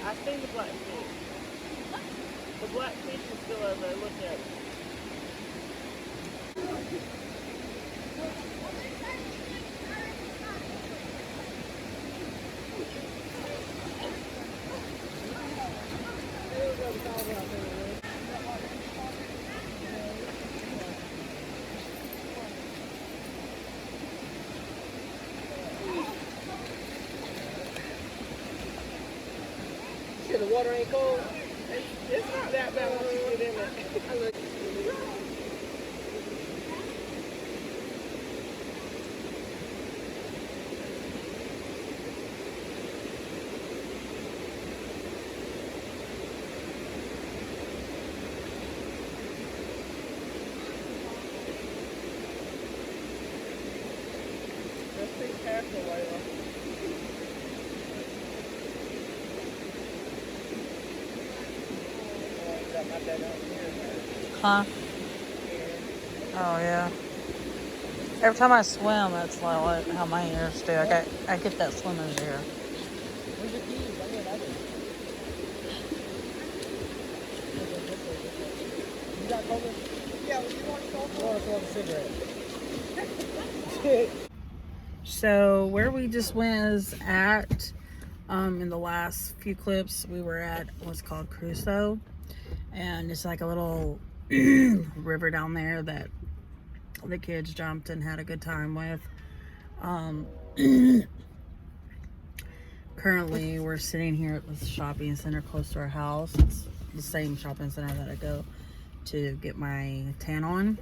I seen the blackfish. The blackfish is still over there. Look at it. Shit, the water ain't cold. It's not that bad once you get in it. Let's be careful, Layla. Huh? Oh yeah. Every time I swim, that's like how my ears do. I get that swimmer's ear. Where's your keys? I mean, I did. You got cover? Yeah, you want to smoke? I want to smoke a cigarette. So where we just went is at, in the last few clips, we were at what's called Crusoe. And it's like a little river down there that the kids jumped and had a good time with. Currently, we're sitting here at the shopping center close to our house. It's the same shopping center that I go to get my tan on.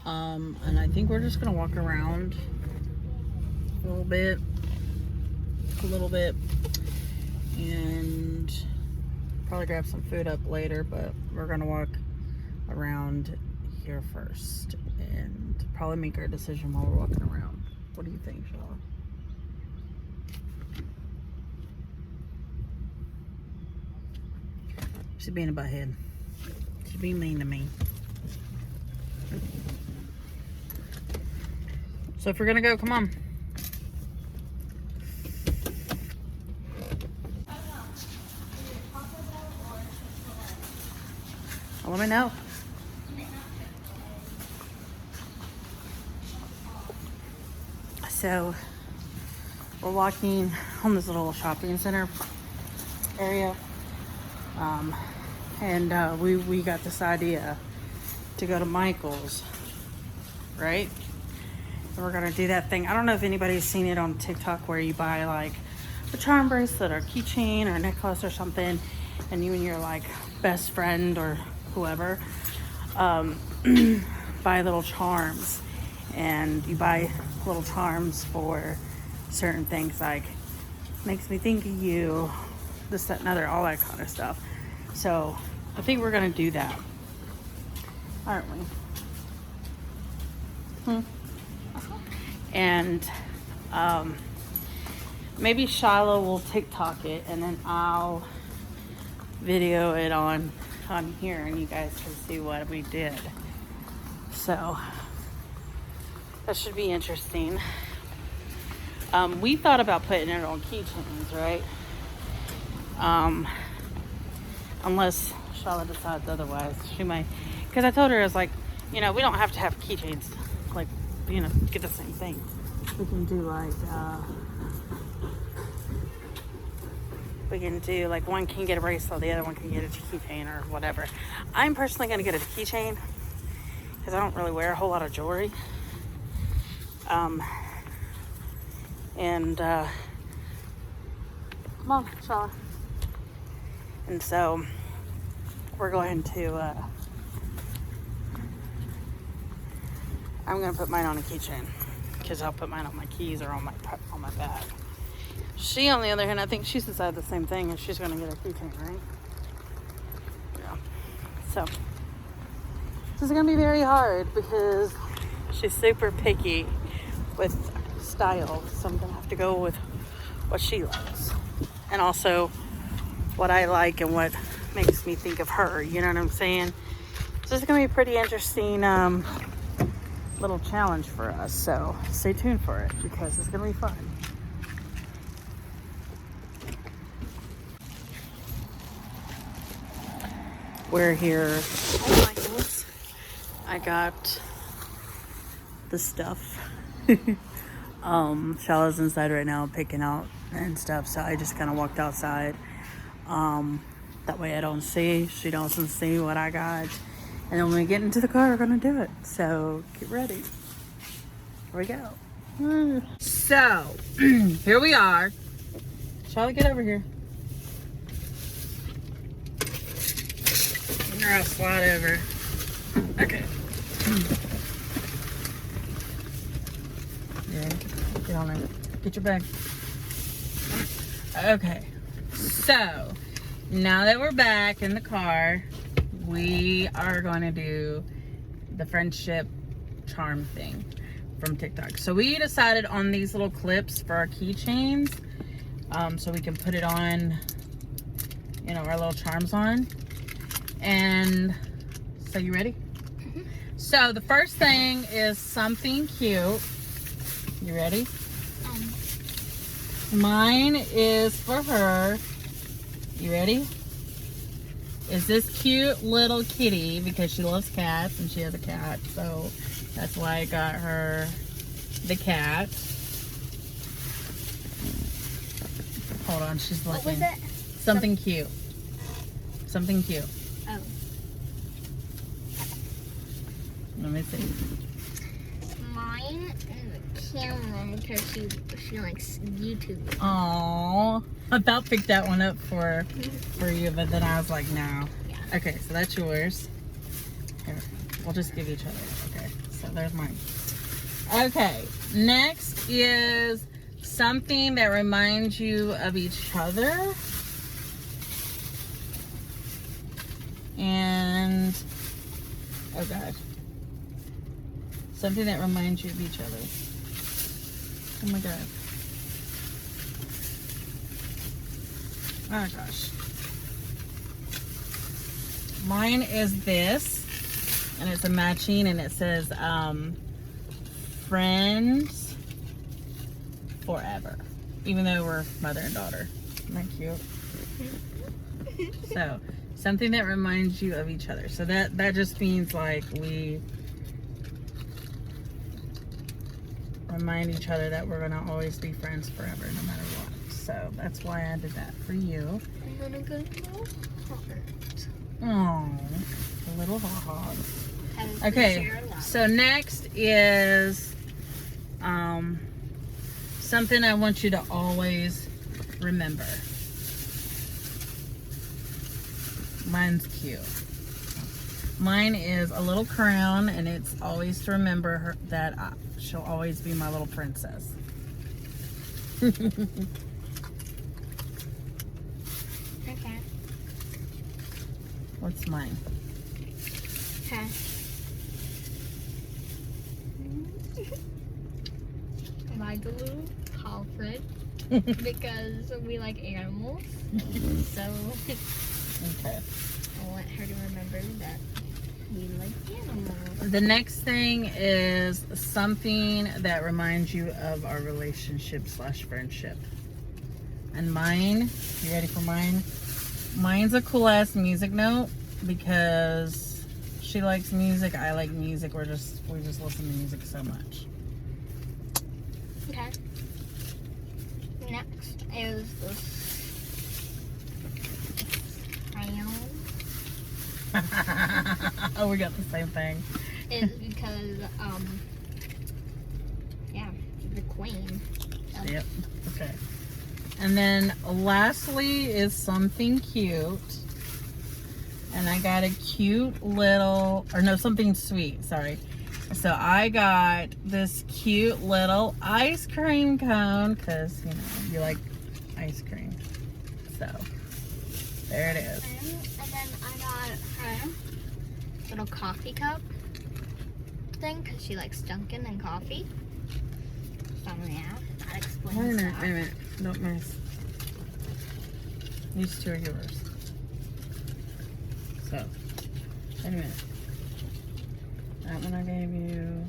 And I think we're just gonna walk around a little bit, and probably grab some food up later, but we're gonna walk around here first and probably make our decision while we're walking around. What do you think, Shala? She's being a butthead. She's being mean to me. So if we're gonna go, come on. Let me know. So we're walking on this little shopping center area, and we got this idea to go to Michael's, right? And we're gonna do that thing. I don't know if anybody's seen it on TikTok where you buy like a charm bracelet or keychain or necklace or something, and you and your like best friend or whoever buy little charms, and you buy little charms for certain things, like makes me think of you, this, that, and other, all that kind of stuff. So I think we're gonna do that, aren't we? And maybe Shiloh will TikTok it, and then I'll video it on here, and you guys can see what we did. So that should be interesting. We thought about putting it on keychains, right? Unless Charlotte decides otherwise. She might, because I told her, I was like, you know, we don't have to have keychains, like, you know, get the same thing. We can do like one can get a bracelet, the other one can get a keychain or whatever. I'm personally going to get a keychain because I don't really wear a whole lot of jewelry. Come on, Shaw. And so we're going to, I'm going to put mine on a keychain because I'll put mine on my keys or on my bag. She, on the other hand, I think she's decided the same thing, and she's going to get a keychain, right? Yeah. So this is going to be very hard because she's super picky with style, so I'm going to have to go with what she likes, and also what I like and what makes me think of her, you know what I'm saying? So it's going to be a pretty interesting little challenge for us, so stay tuned for it because it's going to be fun. we're here at Michael's. I got the stuff. Shallow's inside right now picking out and stuff, so I just kind of walked outside. That way I don't see, she doesn't see what I got. And then when we get into the car, we're gonna do it. So get ready. Here we go. So here we are. Charlotte, get over here. I'm gonna slide over. Okay. Yeah, get on there. Get your bag. Okay. So now that we're back in the car, we are going to do the friendship charm thing from TikTok. So we decided on these little clips for our keychains, so we can put it on, you know, our little charms on. And so you ready? Mm-hmm. So the first thing is something cute. You ready? Mine is for her. You ready? Is this cute little kitty, because she loves cats and she has a cat, so that's why I got her the cat. Hold on, she's looking. What was it? Something cute. Something cute. Oh. Let me see. Mine is Cameron, because she likes YouTube. Aww. I about picked that one up for you, but then I was like, no. Yeah. Okay, so that's yours. Here, we'll just give each other. Okay, so there's mine. Okay, next is something that reminds you of each other. And, oh God. Something that reminds you of each other. Oh my God. Oh gosh. Mine is this, and it's a matching, and it says friends forever, even though we're mother and daughter. Isn't that cute? So something that reminds you of each other. So that just means like we remind each other that we're gonna always be friends forever, no matter what. So that's why I did that for you. I'm gonna go to heart. Oh, a little hot. Haven't Okay, shared a lot. so next is something I want you to always remember. Mine's cute. Mine is a little crown, and it's always to remember her that she'll always be my little princess. Okay. What's mine? Okay. Mine's a little Alfred, because we like animals. So Okay. I want her to remember that we like animals. The next thing is something that reminds you of our relationship / friendship. And mine, you ready for mine? Mine's a cool ass music note, because she likes music, I like music, we just listen to music so much. Okay. Next is this crayon. Oh, we got the same thing. Is because yeah, she's the queen. So, Yep. Okay. And then lastly is something cute. And I got a cute little, or no, something sweet, sorry. So I got this cute little ice cream cone, because, you know, you like ice cream. So, there it is. and then I got her little coffee cup thing, because she likes Dunkin' and coffee. So yeah, that explains Wait a minute, that. wait a minute. Don't miss. These two are yours. So, wait a minute. That one I gave you.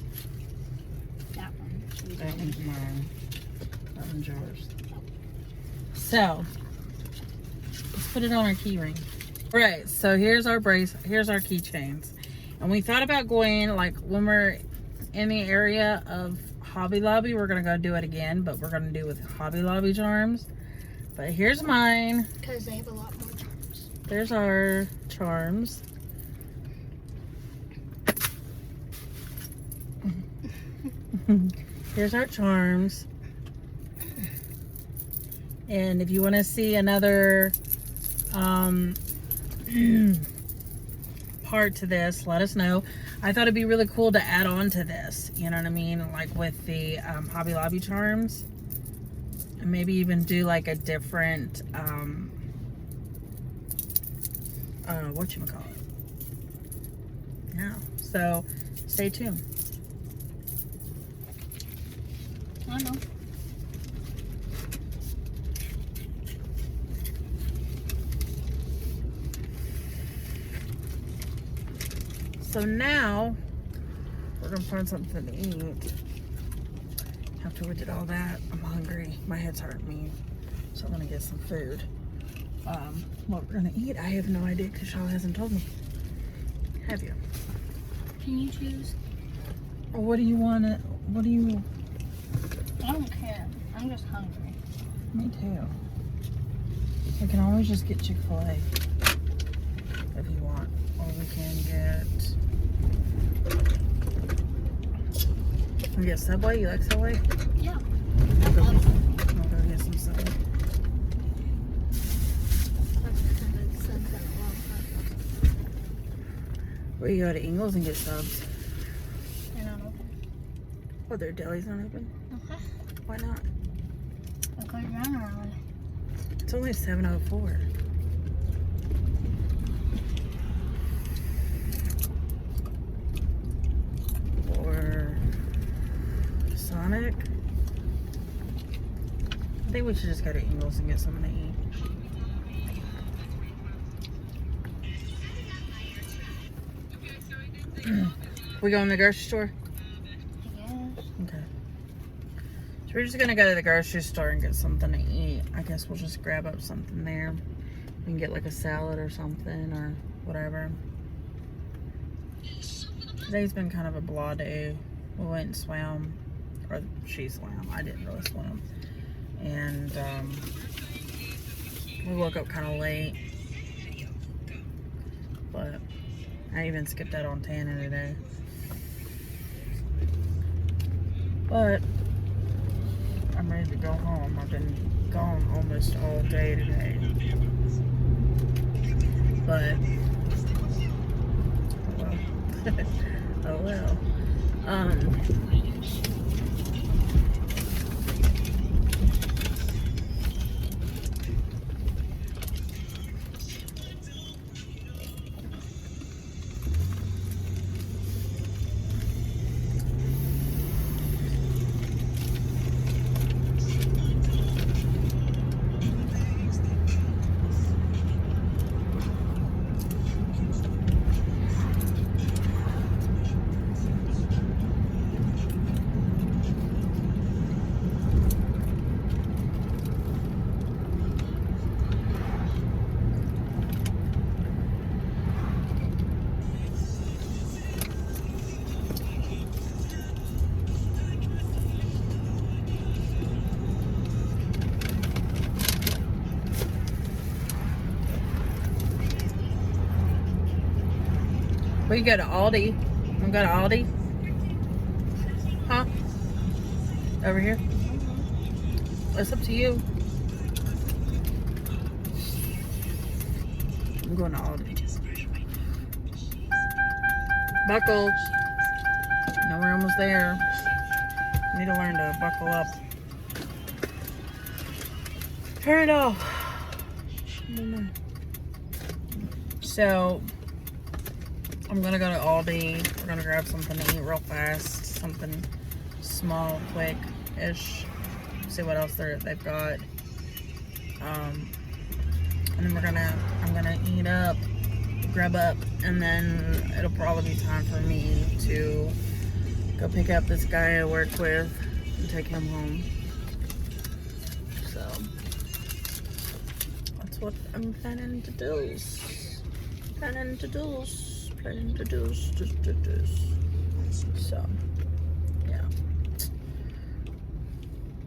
That one. That one's mine. That one's yours. So, let's put it on our key ring. Right, so here's our here's our keychains. And we thought about going, like, when we're in the area of Hobby Lobby, we're gonna go do it again, but we're gonna do it with Hobby Lobby charms. But here's mine. Because they have a lot more charms. There's our charms. Here's our charms. And if you want to see another part to this, let us know. I thought it'd be really cool to add on to this, you know what I mean, like with the Hobby Lobby charms, and maybe even do like a different whatchamacallit. Yeah, so stay tuned. I know. So now we're gonna find something to eat. After we did all that, I'm hungry. My head's hurting me, so I'm gonna get some food. What we're gonna eat, I have no idea because Shaw hasn't told me. Have you? Can you choose? Or what do you want to? What do you? I don't care. I'm just hungry. Me too. We can always just get Chick-fil-A if you want, or we can get Subway. You like Subway? Yeah. I'll go get some Subway. Or you go to Ingles and get subs. They're not open. Oh, their deli's not open? Okay. Why not? Because you're around. It's only 7:04. Or Sonic. I think we should just go to Ingles and get something to eat. We go in the grocery store? Yes. Okay. So we're just gonna go to the grocery store and get something to eat. I guess we'll just grab up something there. We can get like a salad or something or whatever. Today's been kind of a blah day. We went and swam, or she swam. I didn't really swim. And we woke up kind of late. But I even skipped out on tanning today. But I'm ready to go home. I've been gone almost all day today. But oh well. We can go to Aldi. Wanna go to Aldi? Huh? Over here? It's up to you. I'm going to Aldi. Buckle. No, we're almost there. Need to learn to buckle up. Turn it off. So, I'm gonna go to Aldi. We're gonna grab something to eat real fast. Something small, quick-ish. See what else they've got. And then I'm gonna eat up, grab up, and then it'll probably be time for me to go pick up this guy I work with and take him home. So that's what I'm planning to do. Planning to do. So, yeah.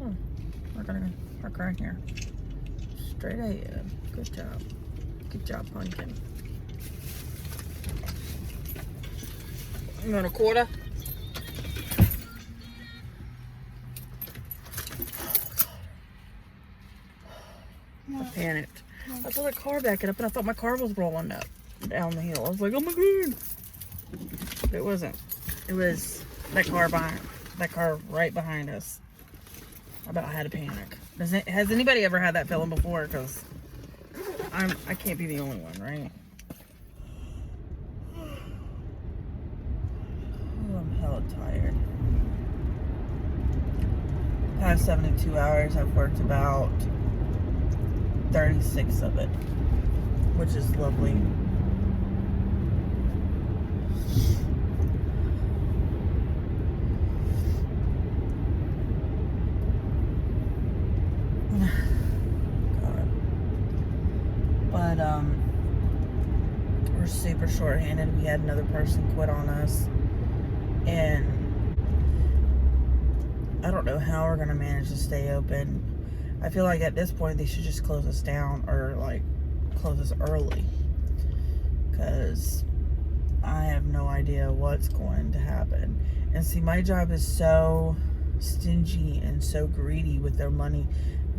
Oh, we're gonna park right here. Straight ahead. Good job. Good job, Pumpkin. You want a quarter? I panicked. I saw the car backing up and I thought my car was rolling up down the hill. I was like, oh my god. But it wasn't. It was that car right behind us. I about had a panic. Has anybody ever had that feeling before? Because I can't be the only one, right? Oh, I'm hella tired. Past 72 hours, I've worked about 36 of it, which is lovely. God. But we're super short-handed. We had another person quit on us, and I don't know how we're gonna manage to stay open. I feel like at this point they should just close us down, or like close us early, because I have no idea what's going to happen. And see, my job is so stingy and so greedy with their money.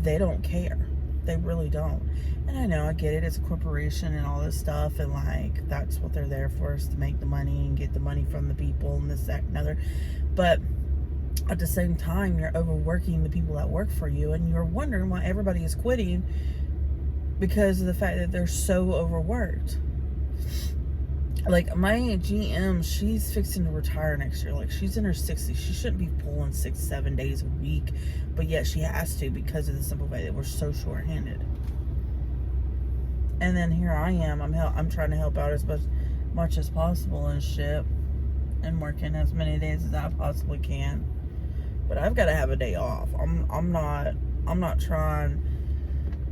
They don't care. They really don't. And I know, I get it, it's a corporation and all this stuff, and like that's what they're there for, is to make the money and get the money from the people and this, that, and other. But at the same time, you're overworking the people that work for you, and you're wondering why everybody is quitting because of the fact that they're so overworked. Like, my GM, she's fixing to retire next year. Like, she's in her 60s. She shouldn't be pulling 6-7 days a week, but yet she has to because of the simple fact that we're so short-handed. And then here I am. I'm trying to help out as much as possible and shit, and working as many days as I possibly can. But I've got to have a day off. I'm not trying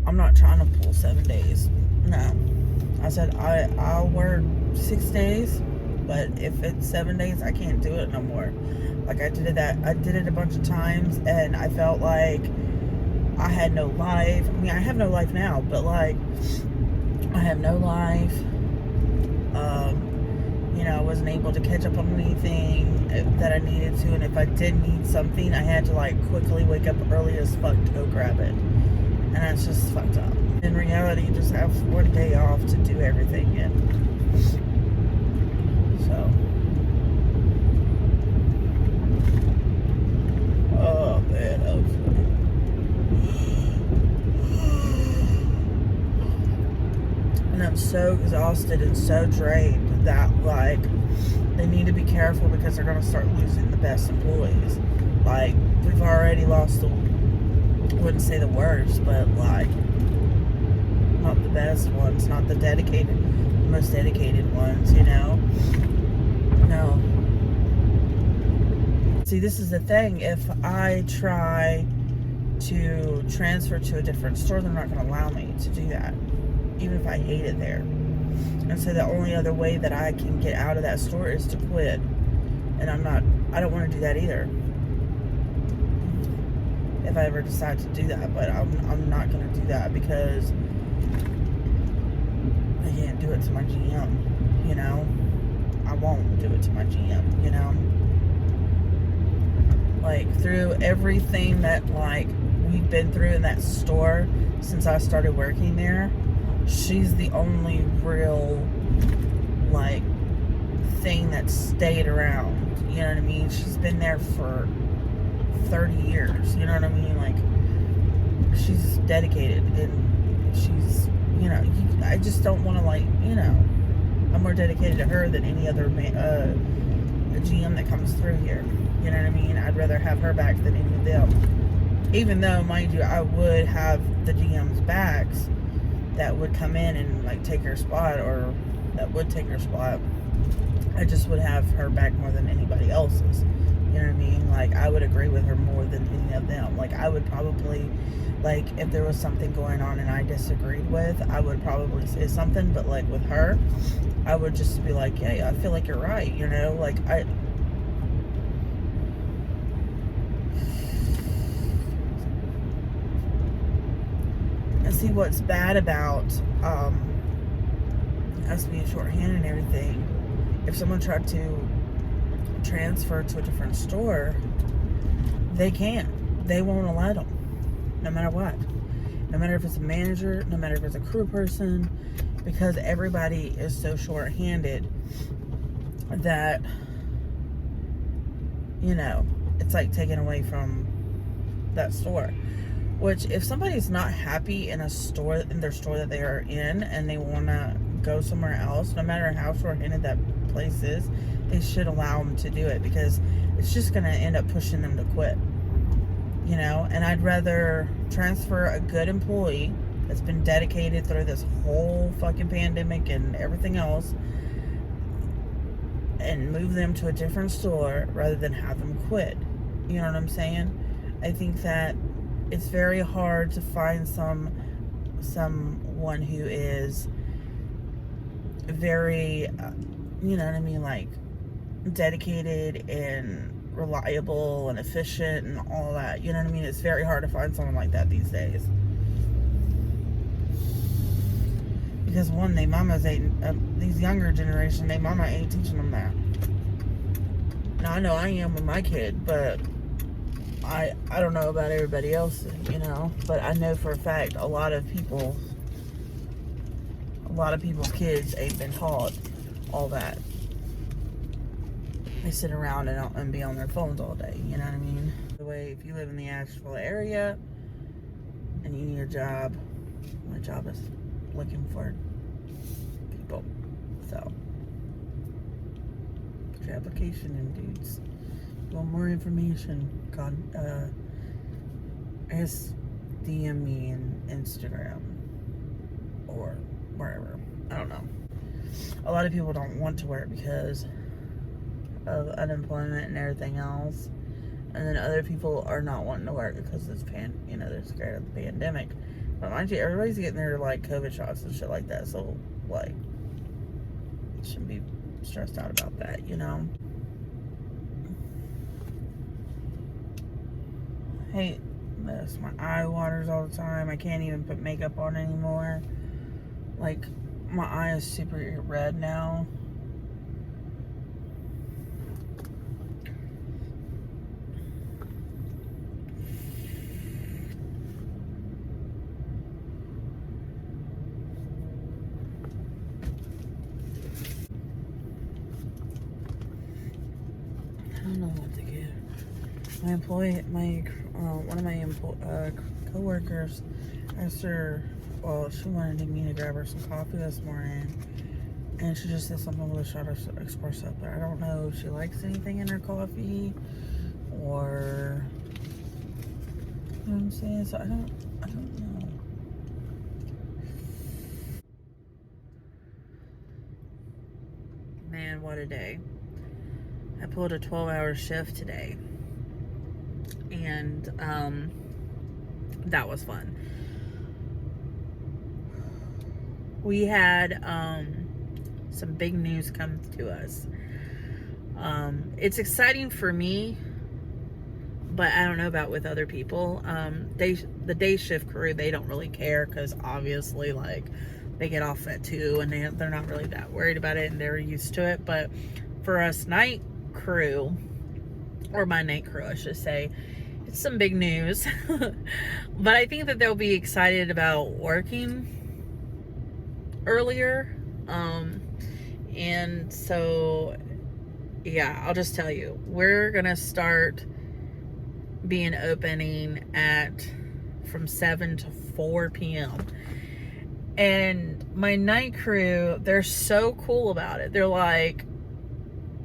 to pull 7 days. No. I said I'll work 6 days, but if it's 7 days, I can't do it no more. Like, I did it a bunch of times, and I felt like I had no life. I mean, I have no life now, but like, I have no life. I wasn't able to catch up on anything that I needed to, and if I did need something, I had to like quickly wake up early as fuck to go grab it, and that's just fucked up. In reality, you just have 1 day off to do everything in. So, oh man, that was funny. And I'm so exhausted and so drained that, like, they need to be careful because they're going to start losing the best employees. Like, we've already lost I wouldn't say the worst, but, like, not the best ones, not the most dedicated ones, No. See, this is the thing. If I try to transfer to a different store, they're not going to allow me to do that, even if I hate it there. And so the only other way that I can get out of that store is to quit. And I don't want to do that either, if I ever decide to do that. But I'm not going to do that because I can't do it to my GM, I won't do it to my GM, Like, through everything that, like, we've been through in that store since I started working there, she's the only real, like, thing that stayed around. You know what I mean? She's been there for 30 years. You know what I mean? Like, she's dedicated, and she's, I just don't want to, like, I'm more dedicated to her than any other GM that comes through here. You know what I mean? I'd rather have her back than any of them. Even though, mind you, I would have the GM's backs that would come in and, like, take her spot, or that would take her spot. I just would have her back more than anybody else's. You know what I mean? Like, I would agree with her more than any of them. Like, I would probably, like, if there was something going on and I disagreed with, I would probably say something. But, like, with her, I would just be like, hey, I feel like you're right, you know? Like, and see what's bad about us being shorthanded and everything. If someone tried to transfer to a different store, they can't. They won't allow them, no matter what. No matter if it's a manager, no matter if it's a crew person, because everybody is so short-handed that, you know, it's like taken away from that store. Which, if somebody's not happy in a store, in their store that they are in, and they want to go somewhere else, no matter how short-handed that place is, they should allow them to do it, because it's just going to end up pushing them to quit. You know, and I'd rather transfer a good employee that's been dedicated through this whole fucking pandemic and everything else, and move them to a different store rather than have them quit. You know what I'm saying? I think that it's very hard to find someone who is very, you know what I mean, like, dedicated and reliable and efficient and all that. You know what I mean? It's very hard to find someone like that these days. Because one, they mamas ain't, these younger generation, they mama ain't teaching them that. Now, I know I am with my kid, but I don't know about everybody else, you know, but I know for a fact a lot of people's kids ain't been taught all that. They sit around and be on their phones all day, you know what I mean? The way, if you live in the Asheville area and you need a job, my job is looking for people. So, put your application in, dudes. Want more information, I guess DM me in Instagram or wherever. I don't know. A lot of people don't want to work because of unemployment and everything else, and then other people are not wanting to work because it's you know, they're scared of the pandemic. But mind you, everybody's getting their like COVID shots and shit like that, so like, shouldn't be stressed out about that, you know. Hate this. My eye waters all the time. I can't even put makeup on anymore. Like, my eye is super red now. I don't know what to get. One of my co-workers asked her, well, she wanted me to grab her some coffee this morning, and she just said something with a shot of espresso, but I don't know if she likes anything in her coffee, or, you know what I'm saying? So I don't know. Man, what a day. I pulled a 12-hour shift today, and that was fun. We had some big news come to us. It's exciting for me, but I don't know about with other people. The day shift crew, they don't really care, because obviously, like, they get off at 2 and they're not really that worried about it, and they're used to it. But for us night crew, or my night crew I should say, it's some big news. But I think that they'll be excited about working earlier. And so, yeah, I'll just tell you, we're gonna start being opening from 7 to 4 p.m. And my night crew, they're so cool about it. They're like,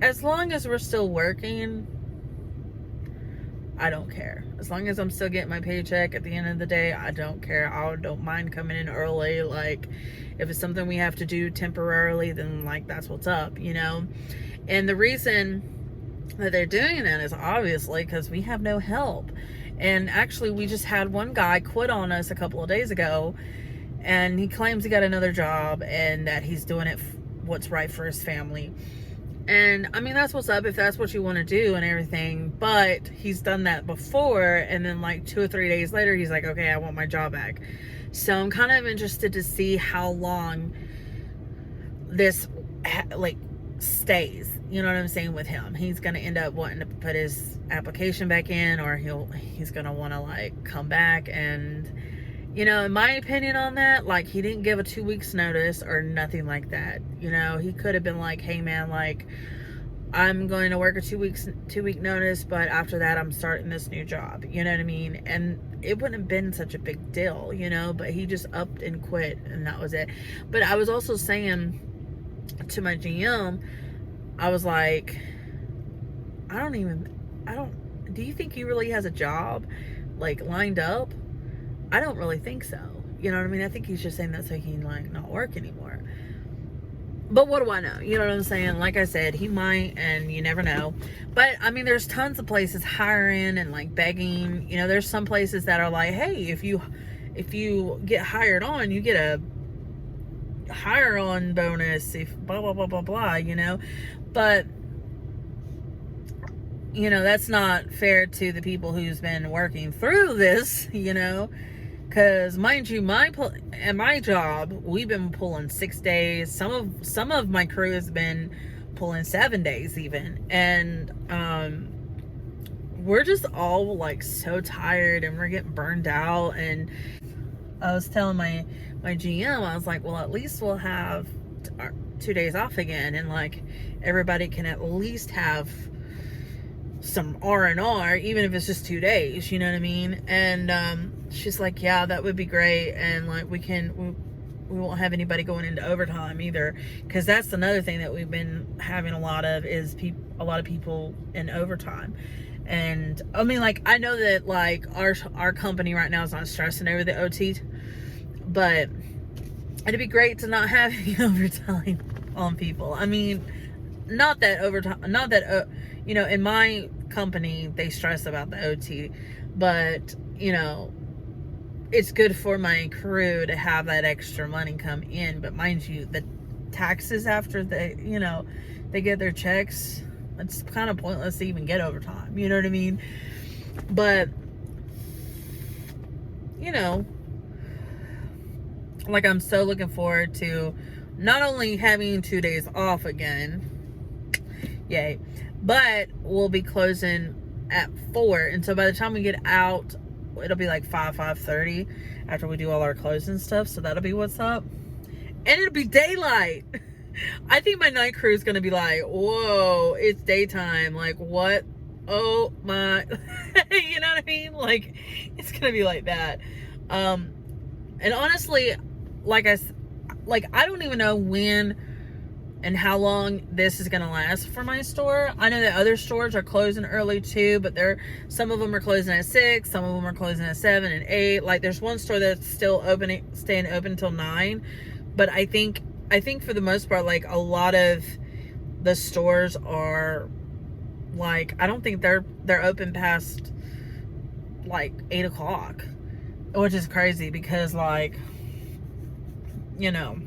as long as we're still working, I don't care. As long as I'm still getting my paycheck at the end of the day, I don't care. I don't mind coming in early. Like, if it's something we have to do temporarily, then, like, that's what's up, you know? And the reason that they're doing it is obviously because we have no help. And actually, we just had one guy quit on us a couple of days ago, and he claims he got another job and that he's doing it what's right for his family. And I mean, that's what's up if that's what you want to do and everything. But he's done that before, and then like 2 or 3 days later, he's like, okay, I want my job back. So I'm kind of interested to see how long this like stays. You know what I'm saying with him? He's gonna end up wanting to put his application back in, or he's gonna want to like come back. And you know, in my opinion on that, like, he didn't give a 2 weeks notice or nothing like that. You know, he could have been like, hey man, like, I'm going to work a 2 week notice, but after that I'm starting this new job. You know what I mean? And it wouldn't have been such a big deal, you know, but he just upped and quit, and that was it. But I was also saying to my GM, I was like, do you think he really has a job like lined up? I don't really think so. You know what I mean? I think he's just saying that so he can like not work anymore. But what do I know? You know what I'm saying? Like I said, he might, and you never know. But I mean, there's tons of places hiring and like begging. You know, there's some places that are like, hey, if you get hired on, you get a hire on bonus, if blah blah blah blah blah, you know. But you know, that's not fair to the people who's been working through this, you know. Because mind you, at my job, we've been pulling 6 days. Some of my crew has been pulling 7 days even, and we're just all like so tired, and we're getting burned out. And I was telling my GM, I was like, well, at least we'll have 2 days off again, and like everybody can at least have some R&R, even if it's just 2 days. You know what I mean? And she's like, yeah, that would be great. And like we won't have anybody going into overtime either, because that's another thing that we've been having a lot of is a lot of people in overtime. And I mean, like, I know that like our company right now is not stressing over the OT, but it'd be great to not have any overtime on people. I mean, not that you know, in my company they stress about the OT, but you know, it's good for my crew to have that extra money come in. But mind you, the taxes after they get their checks, it's kind of pointless to even get overtime. You know what I mean? But you know, like, I'm so looking forward to not only having 2 days off again, yay, but we'll be closing at 4. And so by the time we get out, it'll be like 5:30 after we do all our closing stuff. So that'll be what's up. And it'll be daylight. I think my night crew is going to be like, whoa, it's daytime. Like, what? Oh my. You know what I mean? Like, it's going to be like that. And honestly, I don't even know when and how long this is going to last for my store. I know that other stores are closing early too, but some of them are closing at 6, some of them are closing at 7 and 8. Like, there's one store that's still staying open till 9. But I think for the most part, like, a lot of the stores are like, I don't think they're open past like 8 o'clock, which is crazy because, like, you know,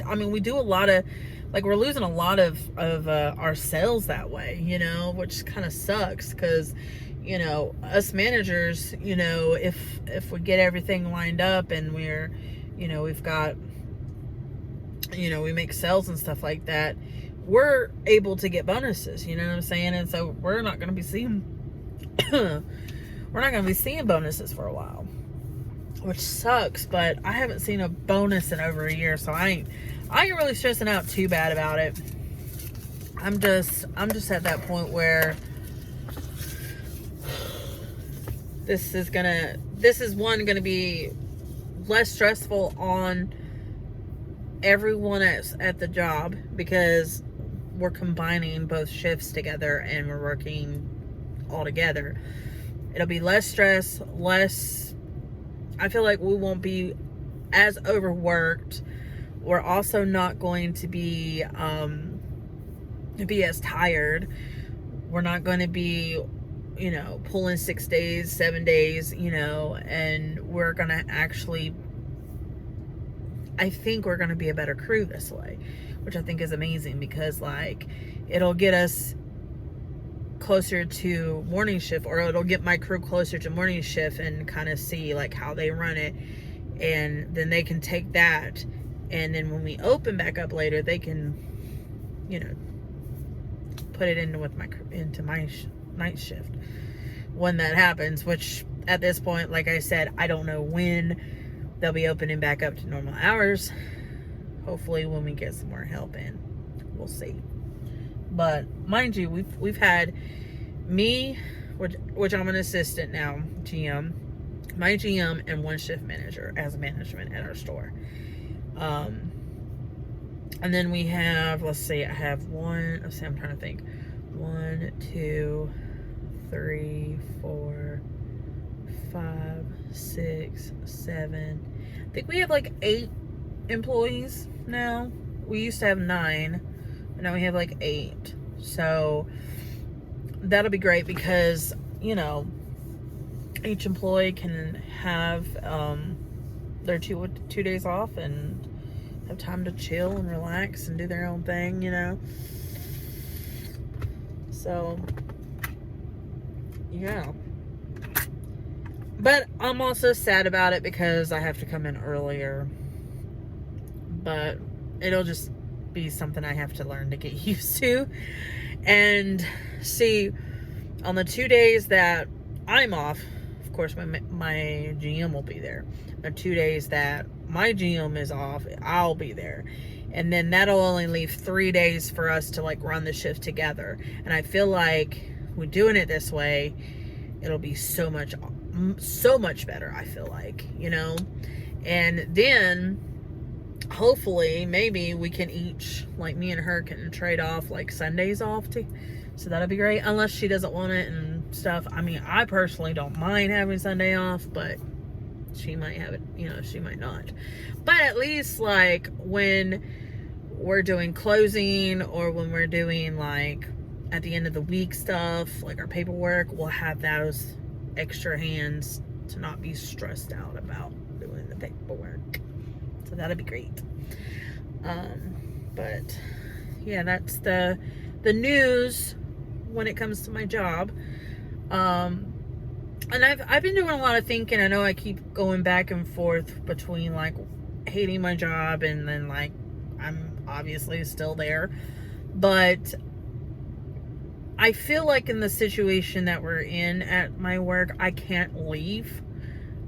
I mean, we do a lot of, like, we're losing a lot of our sales that way, you know, which kind of sucks because, you know, us managers, you know, if we get everything lined up and we're, you know, we've got, you know, we make sales and stuff like that, we're able to get bonuses, you know what I'm saying? And so we're not going to be seeing bonuses for a while, which sucks. But I haven't seen a bonus in over a year, so I ain't really stressing out too bad about it. I'm just at that point where this is gonna be less stressful on everyone at the job, because we're combining both shifts together and we're working all together. It'll be less stress, I feel like we won't be as overworked. We're also not going to be as tired. We're not going to be, you know, pulling 6 days, 7 days, you know, and we're going to actually, I think we're going to be a better crew this way, which I think is amazing, because like it'll get us closer to morning shift, or it'll get my crew closer to morning shift and kind of see like how they run it, and then they can take that, and then when we open back up later, they can, you know, put it into my night shift when that happens, which at this point, like I said, I don't know when they'll be opening back up to normal hours. Hopefully when we get some more help in, we'll see. But mind you, we've had me, which I'm an assistant now, GM, my GM, and one shift manager as management at our store. And then we have, let's see, I have I'm trying to think. 1, 2, 3, 4, 5, 6, 7. I think we have like 8 employees now. We used to have 9, but now we have like 8. So that'll be great, because, you know, each employee can have their 2 days off and have time to chill and relax and do their own thing, you know. So yeah, but I'm also sad about it because I have to come in earlier, but it'll just be something I have to learn to get used to. And see, on the 2 days that I'm off, of course my GM will be there. The 2 days that my GM is off, I'll be there. And then that'll only leave 3 days for us to like run the shift together. And I feel like we're doing it this way, it'll be so much better, I feel like, you know. And then hopefully maybe we can each, like me and her, can trade off like Sundays off too. So that'll be great, unless she doesn't want it and stuff. I mean, I personally don't mind having Sunday off, but she might have it, you know, she might not. But at least like when we're doing closing, or when we're doing like at the end of the week stuff, like our paperwork, we'll have those extra hands to not be stressed out about doing the paperwork. So that'll be great. But yeah, that's the news when it comes to my job. And I've been doing a lot of thinking. I know I keep going back and forth between like hating my job and then like I'm obviously still there, but I feel like in the situation that we're in at my work, I can't leave.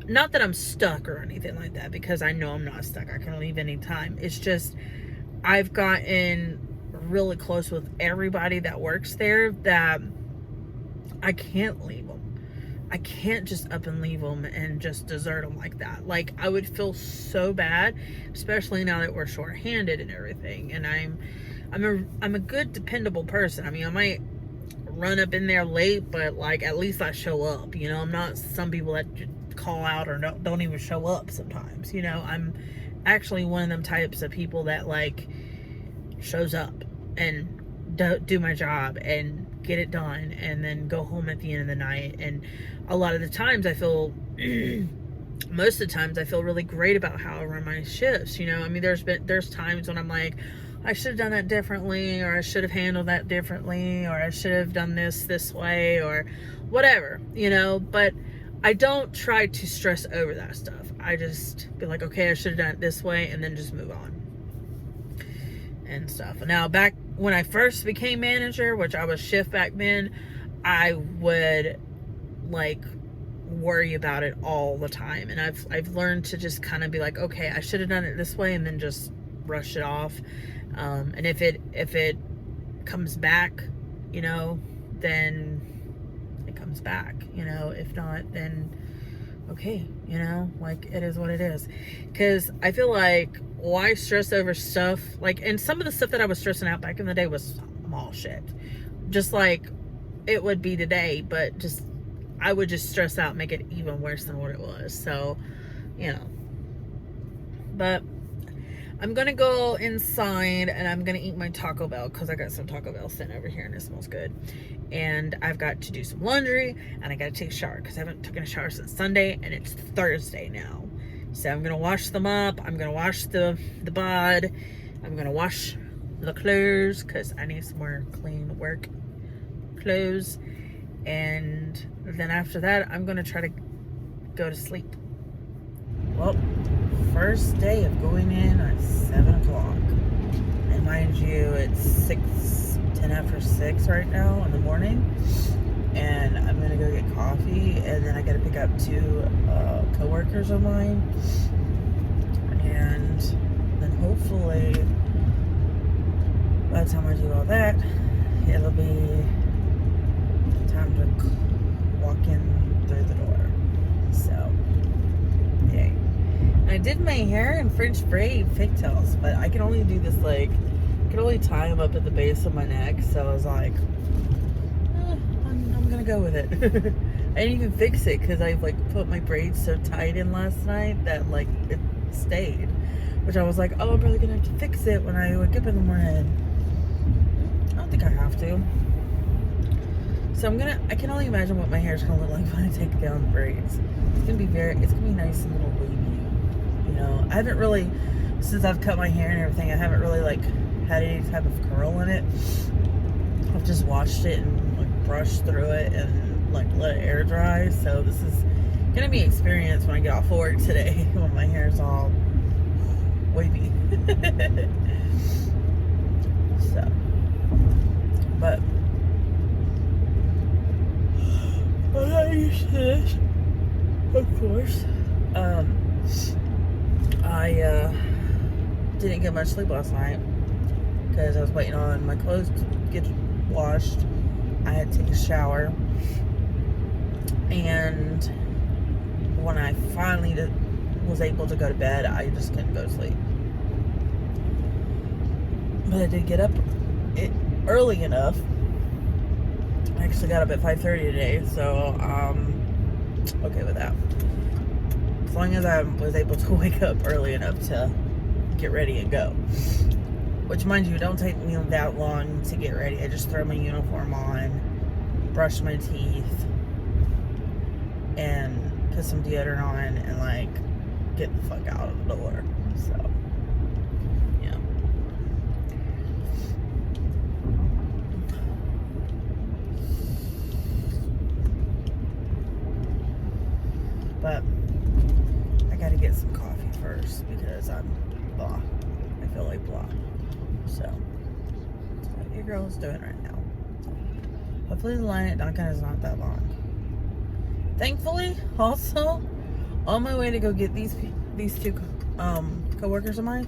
Not that I'm stuck or anything like that, because I know I'm not stuck. I can leave anytime. It's just I've gotten really close with everybody that works there that I can't leave them. I can't just up and leave them and just desert them like that. Like, I would feel so bad, especially now that we're short-handed and everything. And I'm a good, dependable person. I mean, I might run up in there late, but like at least I show up. You know, I'm not some people that call out or don't even show up sometimes. You know, I'm actually one of them types of people that like shows up and do my job and get it done, and then go home at the end of the night. And a lot of the times I feel most of the times I feel really great about how I run my shifts. You know, I mean, there's times when I'm like, I should have done that differently, or I should have handled that differently, or I should have done this way, or whatever, you know. But I don't try to stress over that stuff. I just be like, okay, I should have done it this way, and then just move on and stuff. Now, back when I first became manager, which I was shift back then, I would like worry about it all the time. And I've learned to just kind of be like, okay, I should have done it this way, and then just brush it off. And if it comes back, you know, then it comes back, you know. If not, then okay, you know, like it is what it is. Because I feel like, why stress over stuff like, and some of the stuff that I was stressing out back in the day was small shit, just like it would be today, but just I would just stress out, make it even worse than what it was. So, you know, but I'm gonna go inside and I'm gonna eat my Taco Bell because I got some Taco Bell sitting over here and it smells good. And I've got to do some laundry and I gotta take a shower because I haven't taken a shower since Sunday and it's Thursday now. So I'm gonna wash them up. I'm gonna wash the bod. I'm gonna wash the clothes because I need some more clean work clothes. And then after that, I'm gonna try to go to sleep. Well, first day of going in at 7 o'clock. And mind you, it's 10 after 6 right now in the morning. And I'm gonna go get coffee, and then I gotta pick up 2 co-workers of mine. And then hopefully, by the time I do all that, it'll be time to walk in through the door. So, yay. I did my hair in French braid pigtails, but I can only do this I can only tie them up at the base of my neck. So I was like, I'm gonna go with it. I didn't even fix it because I put my braids so tight in last night that it stayed. Which I was like, oh, I'm probably gonna have to fix it when I wake up in the morning. I don't think I have to. So I can only imagine what my hair's gonna look like when I take down the braids. It's gonna be nice and little wavy. You know, I haven't really, since I've cut my hair and everything, I haven't really had any type of curl in it. I've just washed it and brushed through it and let it air dry. So this is gonna be an experience when I get off work today when my hair's all wavy. So, but I'm not used to this, of course. I didn't get much sleep last night because I was waiting on my clothes to get washed. I had to take a shower, and when I finally was able to go to bed, I just couldn't go to sleep. But I did get up early enough. I actually got up at 5:30 today, so okay with that. As long as I was able to wake up early enough to get ready and go. Which, mind you, don't take me that long to get ready. I just throw my uniform on, brush my teeth, and put some deodorant on, and get the fuck out of the door. So, yeah. But I gotta get some coffee first because I'm blah. I feel like blah. So that's what your girl is doing right now. Hopefully the line at Dunkin' is not that long. Thankfully, also, on my way to go get these 2 co-workers of mine,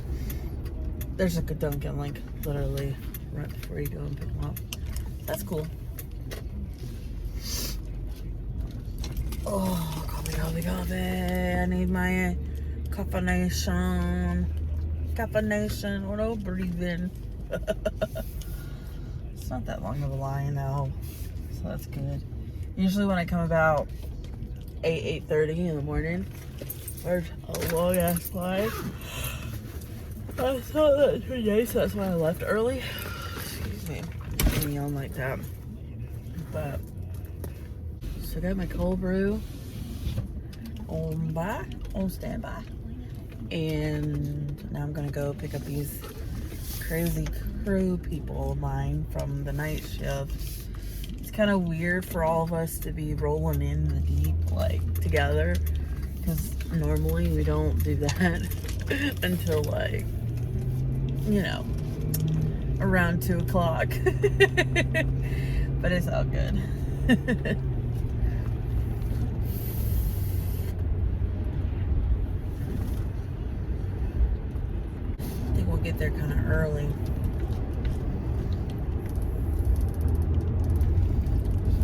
there's a Dunkin' literally right before you go and pick them up. That's cool. Oh, coffee. I need my caffeination. Or no breathing. It's not that long of a line though, so that's good. Usually when I come about 8:30 in the morning, there's a long ass line. I saw that today, so that's why I left early. Excuse me, I'm yelling like that. But so I got my cold brew on standby, and now I'm gonna go pick up these crazy crew people of mine from the night shift. It's kind of weird for all of us to be rolling in the deep together, because normally we don't do that until around 2 o'clock. But it's all good. I think we'll get there kind of early.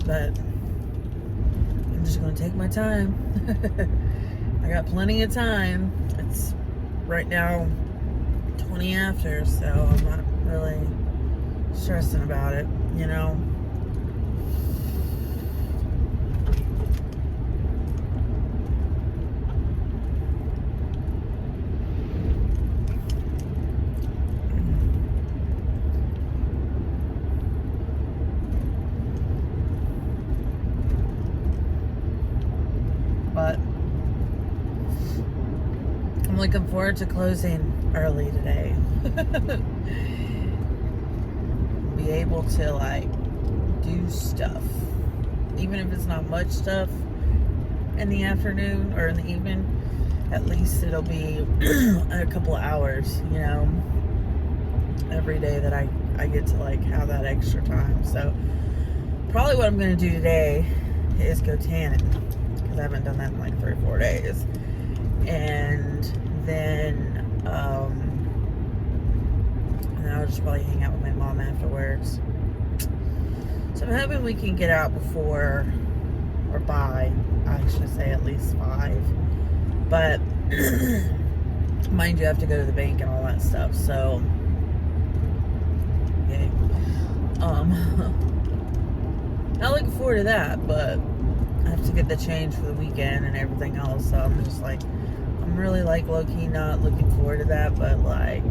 But I'm just going to take my time. I got plenty of time. It's right now 20 after, so I'm not really stressing about it, you know. looking forward to closing early today. Be able to like do stuff, even if it's not much stuff in the afternoon or in the evening. At least it'll be a couple of hours, you know, every day that I get to like have that extra time. So probably what I'm going to do today is go tanning, because I haven't done that in like 3 or 4 days. And then I'll just probably hang out with my mom afterwards. So I'm hoping we can get out before, or by, I should say, at least 5. But mind you, I have to go to the bank and all that stuff. So yay. Not looking forward to that, but I have to get the change for the weekend and everything else. So I'm just like, I'm really like low-key not looking forward to that, but like,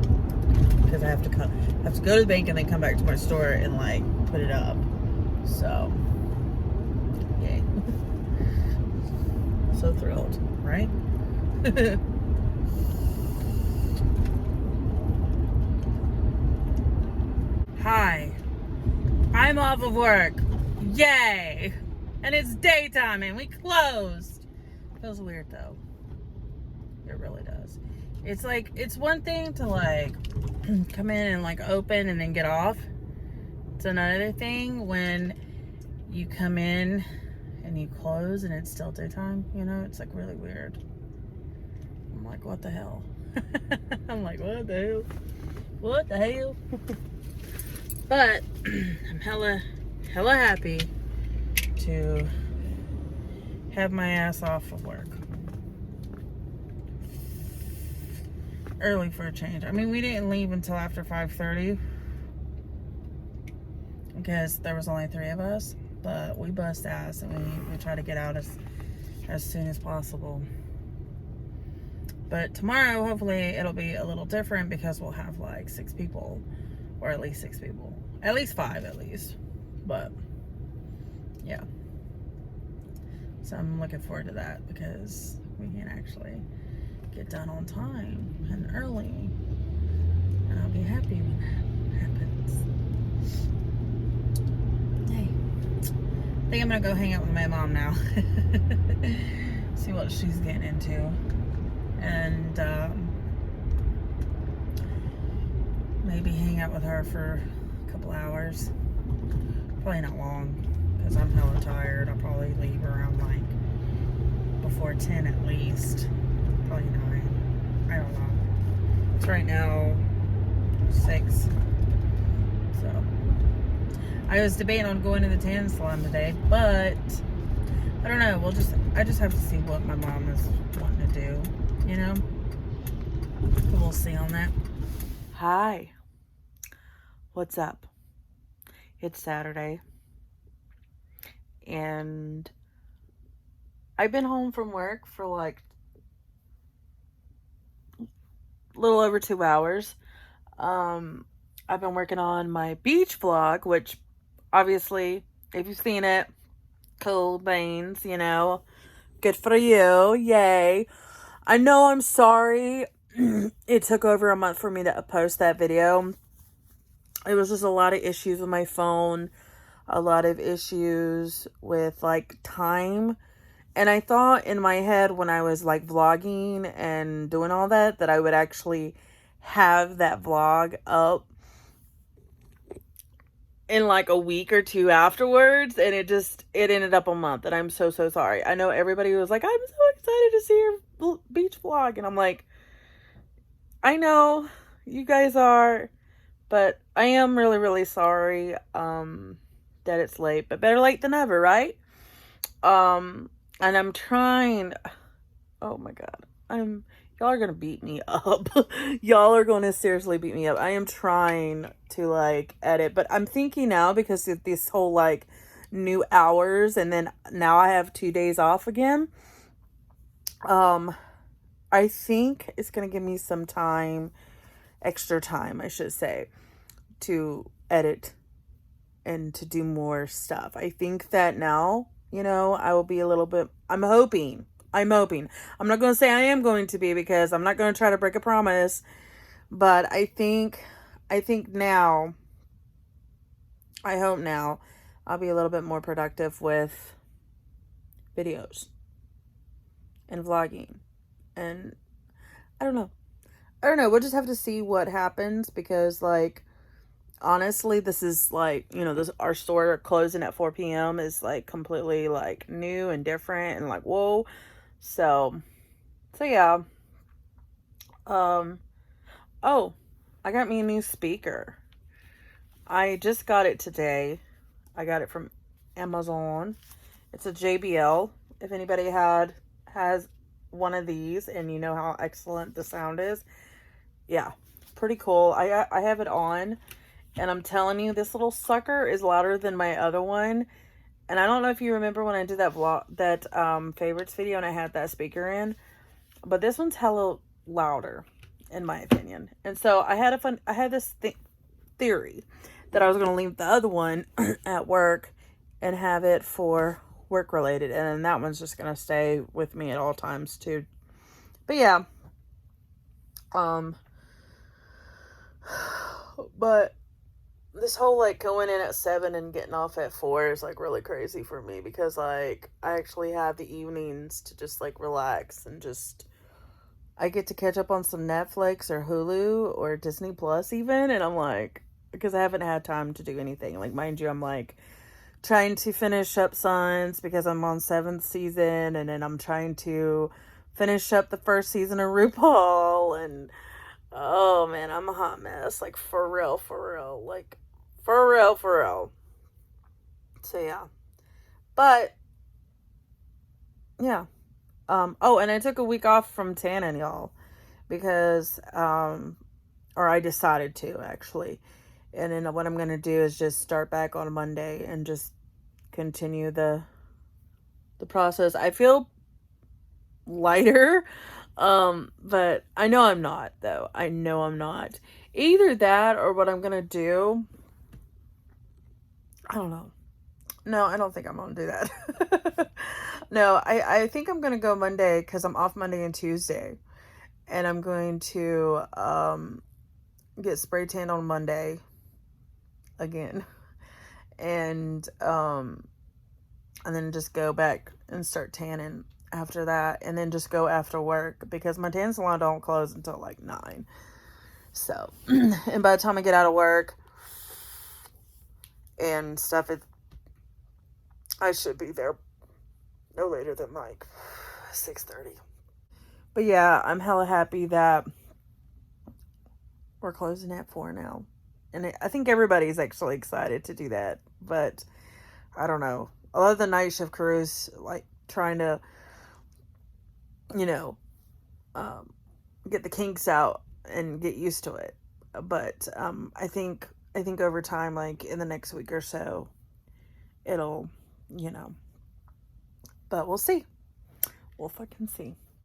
because I have to go to the bank and then come back to my store and like put it up. So yay. So thrilled, right? Hi, I'm off of work. Yay! And it's daytime and we closed. Feels weird though. It really does. It's like, it's one thing to like come in and like open and then get off. It's another thing when you come in and you close and it's still daytime, you know? It's like really weird. I'm like, what the hell? I'm like, what the hell? What the hell? But I'm hella happy to have my ass off of work. Early for a change. I mean, we didn't leave until after 5:30 because there was only 3 of us, but we bust ass and we try to get out as soon as possible. But tomorrow, hopefully, it'll be a little different because we'll have like 6 people, or at least 6 people, at least 5 at least. But yeah, so I'm looking forward to that because we can actually get done on time and early, and I'll be happy when that happens. Hey, I think I'm gonna go hang out with my mom now. See what she's getting into, and maybe hang out with her for a couple hours. Probably not long because I'm hella tired. I'll probably leave around like before 10 at least. Probably 9. I don't know. It's right now 6. So I was debating on going to the tan salon today, but I don't know. I just have to see what my mom is wanting to do, you know? We'll see on that. Hi. What's up? It's Saturday. And I've been home from work for like little over 2 hours. I've been working on my beach vlog, which obviously, if you've seen it, cool beans, you know, good for you, yay. I know, I'm sorry it took over a month for me to post that video. It was just a lot of issues with my phone, a lot of issues with like time. And I thought in my head when I was like vlogging and doing all that, that I would actually have that vlog up in like a week or 2 afterwards. And it ended up a month. And I'm so sorry. I know everybody was like, I'm so excited to see your beach vlog. And I'm like, I know you guys are, but I am really sorry that it's late. But better late than never, right? And I'm trying, oh my God, y'all are going to beat me up. Y'all are going to seriously beat me up. I am trying to like edit, but I'm thinking now because of this whole like new hours, and then now I have 2 days off again. I think it's going to give me some time, extra time, I should say, to edit and to do more stuff. I think that now, you know, I will be a little bit, I'm hoping I'm hoping. I'm not going to say I am going to be, because I'm not going to try to break a promise. But I think now, I hope now, I'll be a little bit more productive with videos and vlogging. And I don't know. We'll just have to see what happens, because, like, honestly, this is, like, you know, our store closing at 4 p.m. is, like, completely, like, new and different and, like, whoa. So yeah. Oh, I got me a new speaker. I just got it today. I got it from Amazon. It's a JBL. If anybody has one of these and you know how excellent the sound is, yeah, pretty cool. I have it on, and I'm telling you, this little sucker is louder than my other one. And I don't know if you remember when I did that favorites video and I had that speaker in, but this one's hella louder, in my opinion. And so I had this theory that I was going to leave the other one at work and have it for work related, and then that one's just going to stay with me at all times too. But yeah, but this whole, like, going in at 7 and getting off at 4 is, like, really crazy for me, because, like, I actually have the evenings to just, like, relax and just, I get to catch up on some Netflix or Hulu or Disney Plus even, and I'm like, because I haven't had time to do anything. Like, mind you, I'm, like, trying to finish up Sons because I'm on 7th season, and then I'm trying to finish up the first season of RuPaul, and oh man, I'm a hot mess. Like, for real. Like, for real. So yeah. But yeah. Oh, and I took a week off from tanning, y'all, because or I decided to, actually. And then what I'm going to do is just start back on Monday and just continue the process. I feel lighter, but I know I'm not, though. I know I'm not. Either that or what I'm going to do, I don't know. No, I don't think I'm going to do that. No, I think I'm going to go Monday, because I'm off Monday and Tuesday. And I'm going to get spray tanned on Monday again, and then just go back and start tanning after that, and then just go after work, because my tan salon don't close until like 9. So and by the time I get out of work and stuff, I should be there no later than like 6:30. But yeah, I'm hella happy that we're closing at 4 now. And I think everybody's actually excited to do that. But I don't know. A lot of the night shift crews, like, trying to, you know, get the kinks out and get used to it. But I think over time, like, in the next week or so, it'll, you know. But we'll see. We'll fucking see.